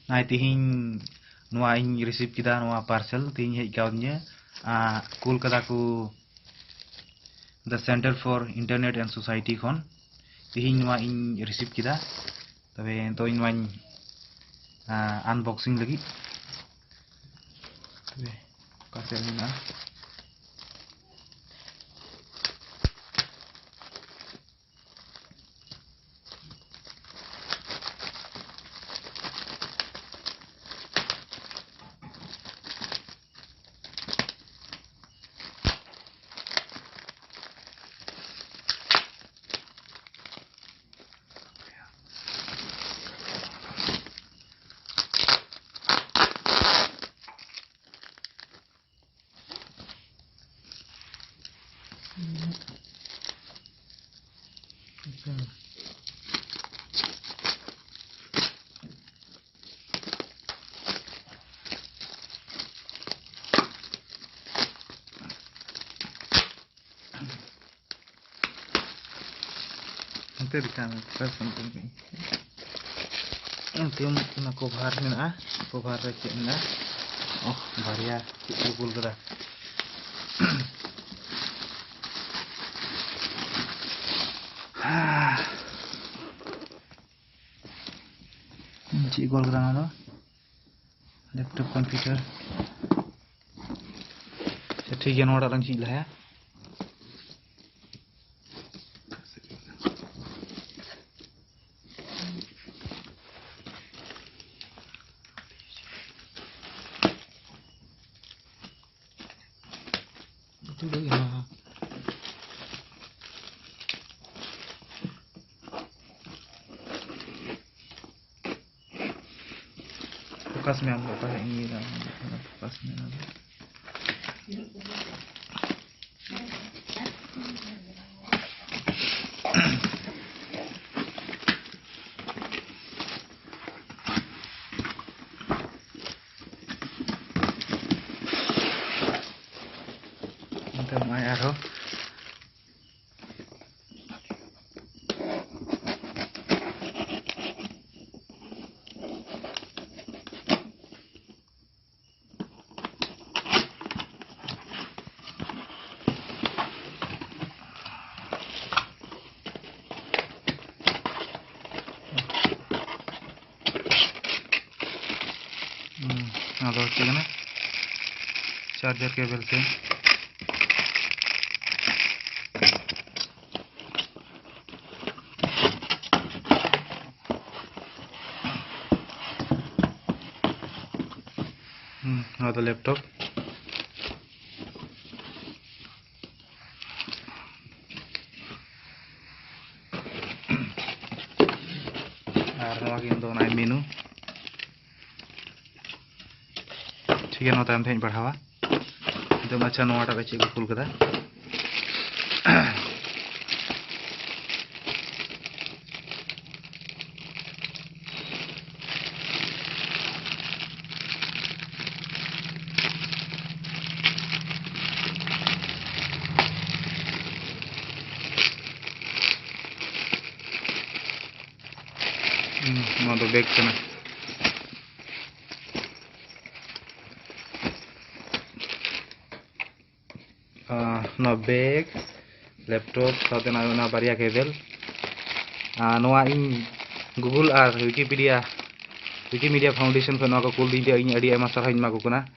Nah tihin nuwa ing receive kita nuwa parcel tihin hej kawdnya cool kada ku the Center for Internet and Society khon tihin nuwa ing receive kita tabe to in wan unboxing lagi tabe parcel ni na Nanti di kanan penting. Nanti kena cover ni na, cover recek ni na. Oh, baria cool kada. Cik gol kada na laptop computer. ठीक है नोड़ा रंग चीज है fokus में हम लोग का ये फोकस में Então, mai arrow. Ada ठीक है ना चार्जर केबल से ada laptop lagi untuk naik menu ठीक है नोता हम थे पढ़ावा एकदम अच्छा नोटा का चेक कुल कदा तो बैग करना no bag laptop साथे ना बारिया केबल नोआ इन Google और Wikimedia Foundation को नोआ को कुल दिन इन अड़ी एमा सरहाइन मा को कना